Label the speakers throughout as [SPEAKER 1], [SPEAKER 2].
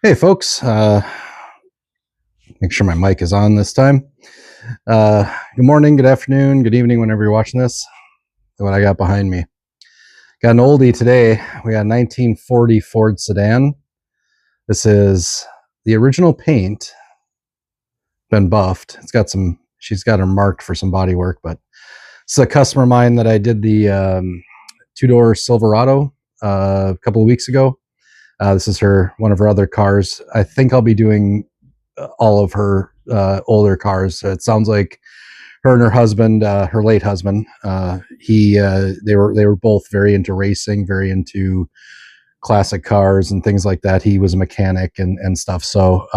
[SPEAKER 1] Hey folks, make sure my mic is on this time. Good morning, good afternoon, good evening, whenever you're watching this. What I got behind me. Got an oldie today. We got a 1940 Ford Sedan. This is the original paint, been buffed. She's got her marked for some body work, but it's a customer of mine that I did the two-door Silverado a couple of weeks ago. This is one of her other cars. I think I'll be doing all of her older cars. It sounds like her and her husband, her late husband, they were both very into racing, very into classic cars and things like that. He was a mechanic and stuff. So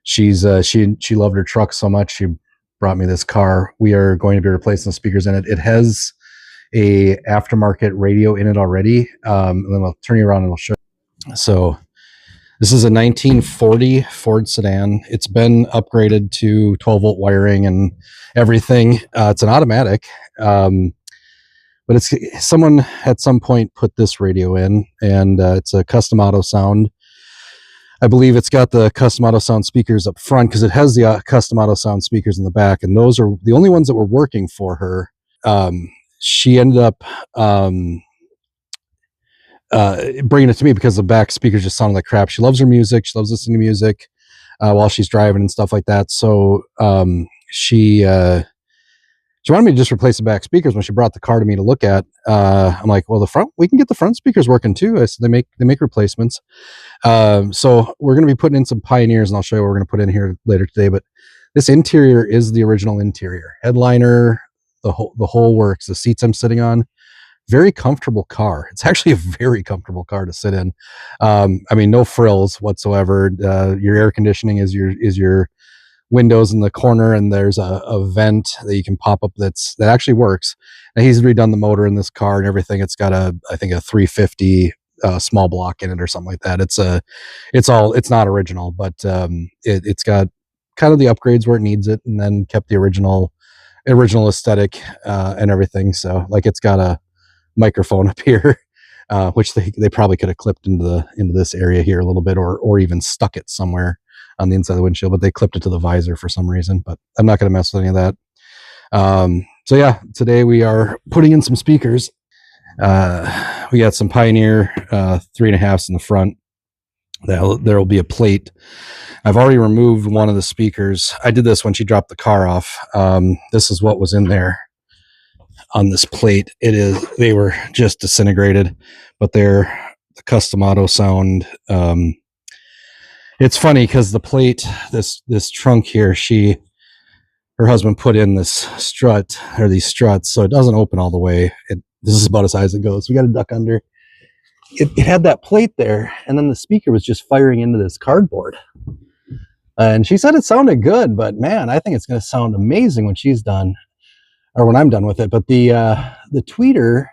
[SPEAKER 1] she loved her truck so much she brought me this car. We are going to be replacing the speakers in it. It has a aftermarket radio in it already. And then I'll turn you around and I'll show you. So this is a 1940 Ford Sedan. It's been upgraded to 12-volt wiring and everything. It's an automatic, but someone at some point put this radio in, and it's a custom auto sound. I believe it's got the custom auto sound speakers up front because it has the custom auto sound speakers in the back, and those are the only ones that were working for her. She ended up bringing it to me because the back speakers just sounded like crap. She loves her music. She loves listening to music while she's driving and stuff like that. So she wanted me to just replace the back speakers when she brought the car to me to look at. I'm like, well, we can get the front speakers working too. I said they make replacements. So we're going to be putting in some Pioneers, and I'll show you what we're going to put in here later today. But this interior is the original interior. Headliner, the whole works. The seats I'm sitting on. Very comfortable car. It's actually a very comfortable car to sit in. I mean, no frills whatsoever. Your air conditioning is your windows in the corner, and there's a vent that you can pop up that actually works. Now, he's redone the motor in this car and everything. It's got I think a 350 small block in it or something like that. It's not original, but it's got kind of the upgrades where it needs it, and then kept the original aesthetic and everything. So like it's got a microphone up here, which they probably could have clipped into this area here a little bit, or even stuck it somewhere on the inside of the windshield, but they clipped it to the visor for some reason. But I'm not going to mess with any of that. So yeah, today we are putting in some speakers. We got some Pioneer 3.5s in the front. There will be a plate. I've already removed one of the speakers. I did this when she dropped the car off. This is what was in there on this plate. They were just disintegrated, but they're the custom auto sound. It's funny because the plate, this trunk here, her husband put in this strut, or these struts, so it doesn't open all the way. This is about as high as it goes. We got to duck under. It had that plate there, and then the speaker was just firing into this cardboard. And she said it sounded good, but man, I think it's going to sound amazing when she's done, or when I'm done with it. But the tweeter,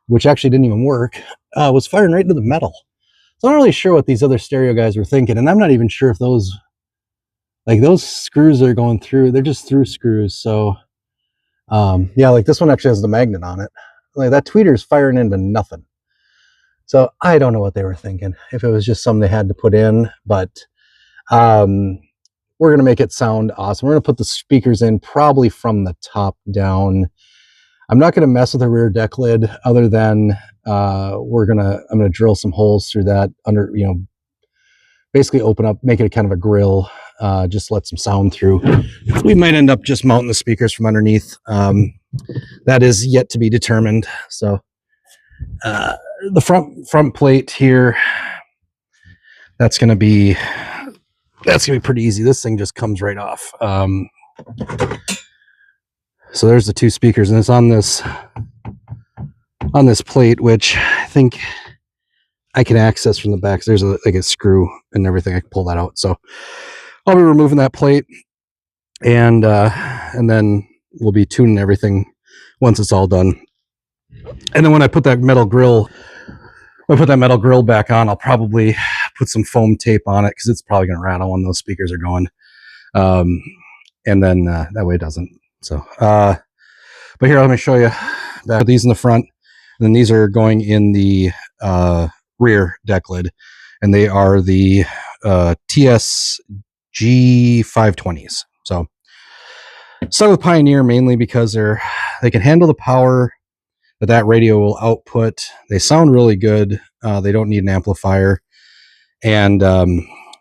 [SPEAKER 1] which actually didn't even work, was firing right into the metal. So I'm not really sure what these other stereo guys were thinking, and I'm not even sure if those screws are going through. They're just through screws. So yeah, like this one actually has the magnet on it. Like that tweeter is firing into nothing. So I don't know what they were thinking, if it was just something they had to put in, but we're going to make it sound awesome. We're going to put the speakers in probably from the top down. I'm not going to mess with the rear deck lid, other than I'm going to drill some holes through that under, basically open up, make it a kind of a grill, just let some sound through. We might end up just mounting the speakers from underneath. That is yet to be determined. So the front plate here, that's going to be pretty easy. This thing just comes right off. So there's the two speakers, and it's on this plate, which I think I can access from the back. There's a screw and everything. I can pull that out. So I'll be removing that plate, and then we'll be tuning everything once it's all done. And then when I put that metal grill back on, I'll probably put some foam tape on it, because it's probably going to rattle when those speakers are going. And then that way it doesn't. So, but here, let me show you. Put these in the front, and then these are going in the rear deck lid, and they are the TSG 520s. So started with Pioneer mainly because they can handle the power that radio will output. They sound really good. They don't need an amplifier, and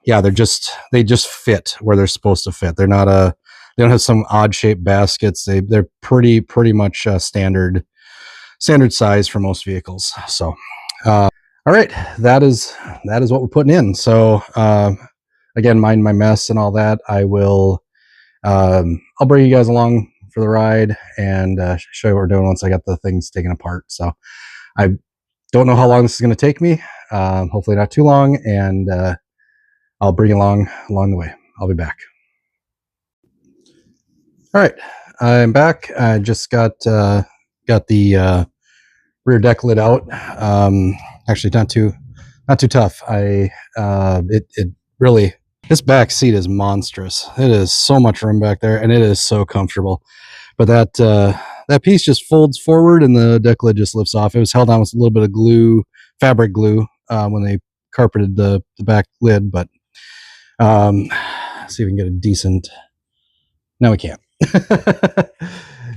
[SPEAKER 1] yeah, they just fit where they're supposed to fit. They don't have some odd shaped baskets. They're pretty much standard size for most vehicles. So all right, that is what we're putting in. So again, mind my mess and all that. I'll bring you guys along for the ride and show you what we're doing once I got the things taken apart. So I don't know how long this is going to take me. Hopefully not too long, and I'll bring you along the way. I'll be back. All right, I'm back. I just got the rear deck lid out. Actually, not too tough. It really, this back seat is monstrous. It is so much room back there, and it is so comfortable. But that piece just folds forward, and the deck lid just lifts off. It was held on with a little bit of glue, fabric glue, when they carpeted the back lid. But see if we can get a decent. No, we can't.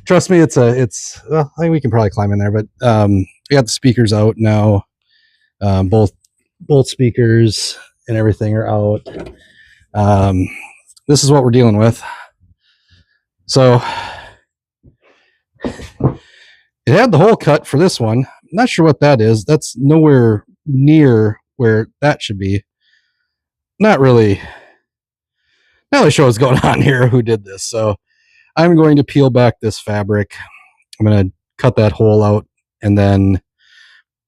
[SPEAKER 1] Trust me, well, I think we can probably climb in there. But we got the speakers out now. Both speakers and everything are out. This is what we're dealing with. So it had the hole cut for this one. I'm not sure what that is. That's nowhere near where that should be. Not really sure what's going on here, who did this. So I'm going to peel back this fabric. I'm going to cut that hole out and then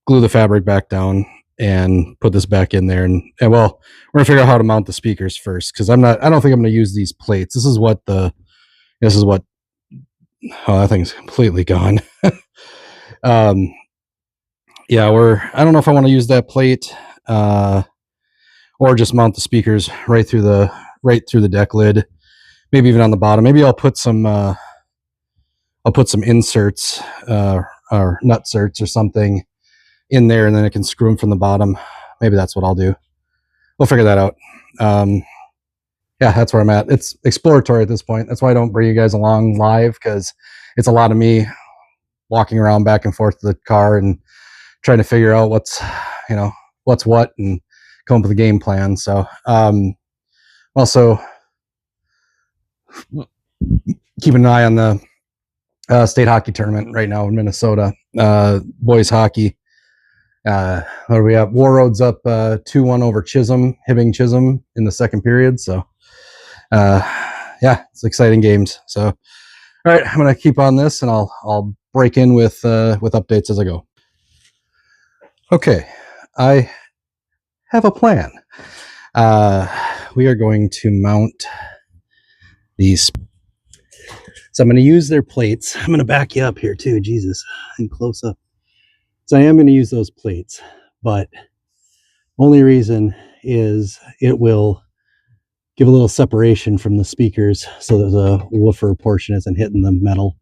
[SPEAKER 1] glue the fabric back down and put this back in there. And well, we're gonna figure out how to mount the speakers first, because I don't think I'm gonna use these plates. This is what oh, that thing's completely gone. Yeah, I don't know if I want to use that plate or just mount the speakers right through the deck lid, maybe even on the bottom. Maybe I'll put some inserts or nutserts or something in there, and then I can screw them from the bottom. Maybe that's what I'll do. We'll figure that out. Yeah, that's where I'm at. It's exploratory at this point. That's why I don't bring you guys along live, because it's a lot of me walking around back and forth to the car and trying to figure out what's what and come up with a game plan. So also keeping an eye on the state hockey tournament right now in Minnesota. Boys hockey. What do we have? Warroad's up 2-1 over Hibbing Chisholm in the second period. So yeah, it's exciting games. So all right, I'm gonna keep on this, and I'll break in with updates as I go. Okay, I have a plan. We are going to mount these. So I'm going to use their plates. I'm going to back you up here too. Jesus, and close up. So I am going to use those plates, but only reason is it will give a little separation from the speakers so that the woofer portion isn't hitting the metal.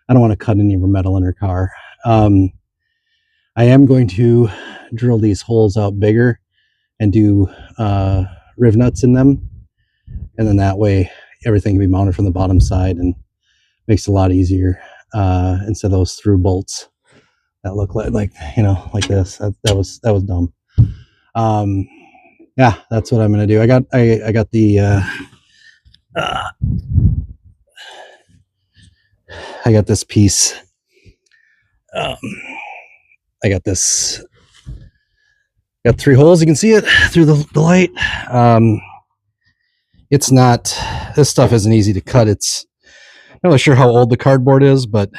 [SPEAKER 1] I don't want to cut any of our metal in our car. I am going to drill these holes out bigger and do riv nuts in them, and then that way everything can be mounted from the bottom side, and makes it a lot easier instead of those through bolts that look like this. That was dumb. Yeah, that's what I'm gonna do. I got the I got this piece. I got this. Got 3 holes. You can see it through the light. It's not. This stuff isn't easy to cut. It's not really sure how old the cardboard is, but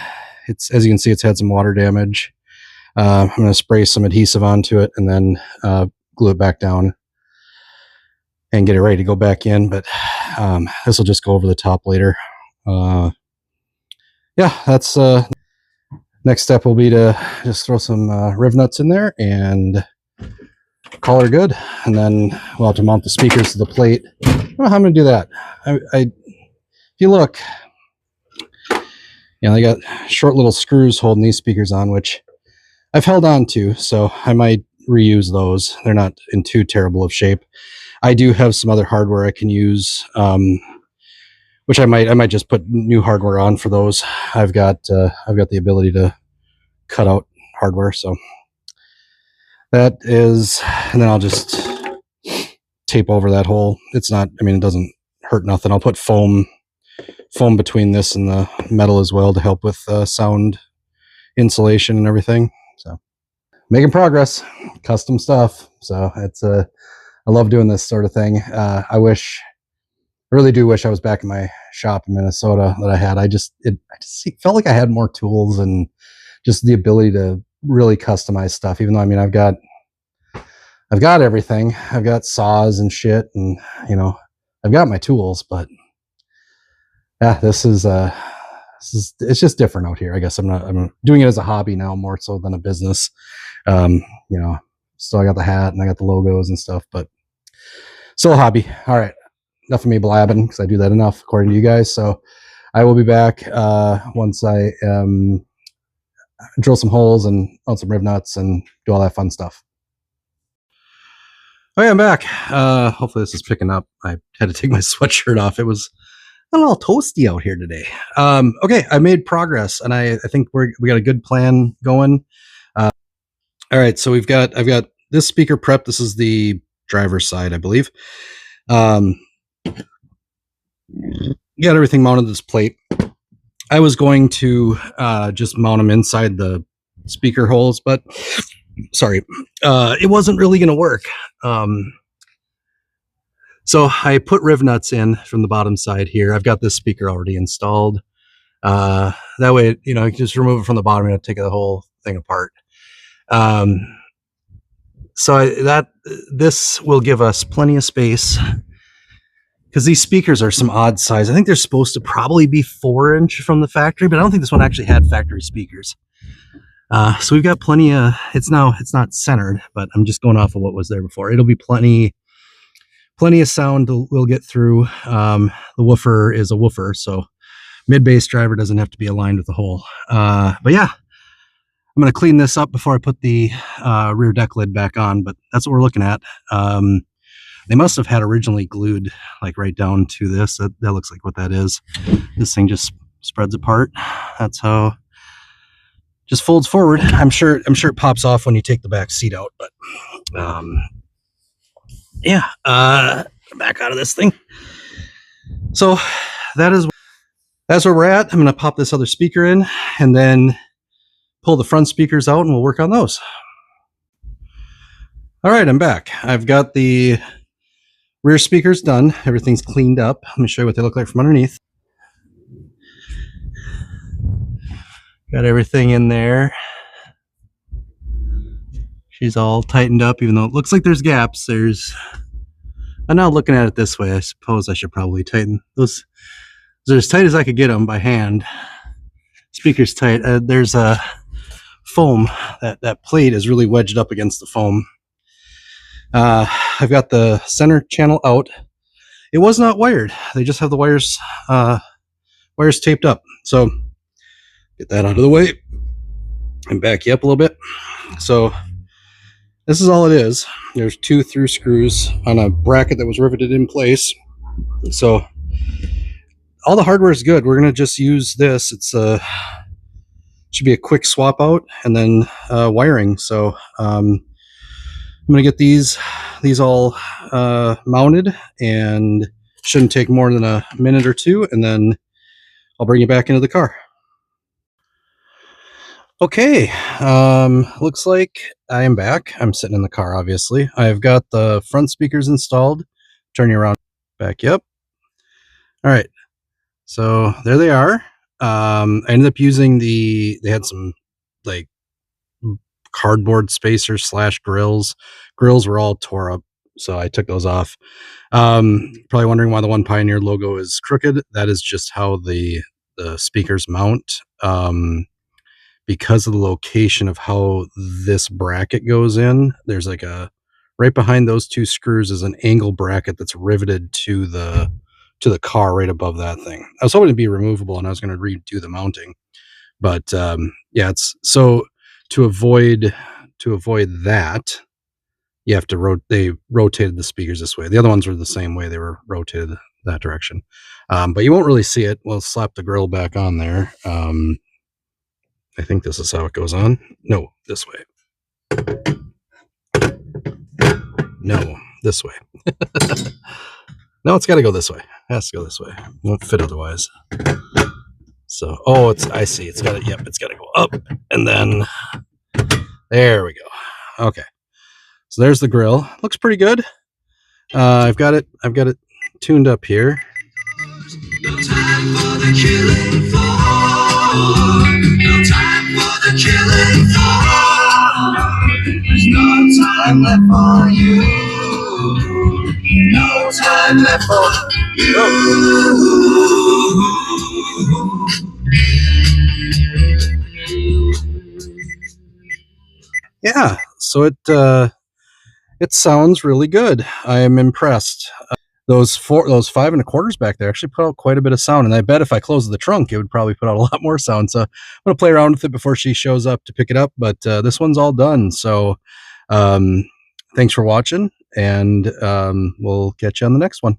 [SPEAKER 1] it's, as you can see, it's had some water damage. I'm going to spray some adhesive onto it and then glue it back down and get it ready to go back in. But this will just go over the top later. Yeah, that's next step will be to just throw some riv nuts in there and call her good, and then we'll have to mount the speakers to the plate. I don't know how I'm going to do that. If you look, they got short little screws holding these speakers on, which I've held on to, so I might reuse those. They're not in too terrible of shape. I do have some other hardware I can use, which I might just put new hardware on for those. I've got the ability to cut out hardware, so that is, and then I'll just tape over that hole. It's not, I mean, it doesn't hurt nothing. I'll put foam between this and the metal as well to help with sound insulation and everything. So making progress, custom stuff. So it's I love doing this sort of thing. I really do wish I was back in my shop in Minnesota that I had. I just felt like I had more tools and just the ability to really customize stuff. Even though, I mean, I've got everything. I've got saws and shit, and I've got my tools, but yeah, this is it's just different out here. I guess I'm doing it as a hobby now more so than a business. Still I got the hat and I got the logos and stuff, but still a hobby. All right, enough of me blabbing because I do that enough according to you guys. So I will be back once I drill some holes and mount some riv nuts and do all that fun stuff. Okay, I'm back. Hopefully this is picking up. I had to take my sweatshirt off. It was a little toasty out here today. Okay, I made progress, and I think we got a good plan going. All right, so I've got this speaker prep. This is the driver's side, I believe. Got everything mounted to this plate. I was going to just mount them inside the speaker holes, but sorry, it wasn't really going to work. So I put riv nuts in from the bottom side here. I've got this speaker already installed. That way, you can just remove it from the bottom and take the whole thing apart. So this will give us plenty of space because these speakers are some odd size. I think they're supposed to probably be 4-inch from the factory, but I don't think this one actually had factory speakers. So we've got plenty of, it's not centered, but I'm just going off of what was there before. It'll be plenty of sound we'll get through. The woofer is a woofer, so mid-bass driver doesn't have to be aligned with the hole. But yeah, I'm going to clean this up before I put the rear deck lid back on, but that's what we're looking at. They must have had originally glued like right down to this. That looks like what that is. This thing just spreads apart. That's how, just folds forward. I'm sure it pops off when you take the back seat out, but yeah, back out of this thing. So that's where we're at. I'm going to pop this other speaker in and then pull the front speakers out and we'll work on those. All right, I'm back. I've got the rear speakers done. Everything's cleaned up. Let me show you what they look like from underneath. Got everything in there. She's all tightened up, even though it looks like there's gaps. I'm now looking at it this way. I suppose I should probably tighten those. They're as tight as I could get them by hand. Speaker's tight. There's a foam. That plate is really wedged up against the foam. I've got the center channel out. It was not wired. They just have the wires taped up. So get that out of the way and back you up a little bit. So this is all it is. There's 2 through screws on a bracket that was riveted in place. So all the hardware is good. We're going to just use this. It's should be a quick swap out and then wiring. So I'm going to get these all mounted, and shouldn't take more than a minute or two, and then I'll bring you back into the car. Okay, looks like I am back. I'm sitting in the car, obviously. I've got the front speakers installed. Turn you around, back you up. All right, so there they are. I ended up using they had some like cardboard spacers / grills. Grills were all tore up, so I took those off. Probably wondering why the One Pioneer logo is crooked. That is just how the speakers mount. Because of the location of how this bracket goes in, there's like right behind those 2 screws is an angle bracket that's riveted to the car right above that thing. I was hoping to be removable and I was going to redo the mounting, but yeah, it's so to avoid that, you have to they rotated the speakers this way. The other ones were the same way, they were rotated that direction. But you won't really see it. We'll slap the grill back on there. I think this is how it goes on. No, this way. No, this way. No, it's got to go this way. It has to go this way. It won't fit otherwise. So, I see. It's got to, yep, it's got to go up. And then, there we go. Okay. So there's the grill. Looks pretty good. I've got it tuned up here. No time for the killing floor. No time for the killing floor. There's no time left for you. No time left for you. Yeah, so it sounds really good. I am impressed. Those 5 1/4s back there actually put out quite a bit of sound, and I bet if I closed the trunk, it would probably put out a lot more sound. So I'm gonna play around with it before she shows up to pick it up. But this one's all done. So thanks for watching, and we'll catch you on the next one.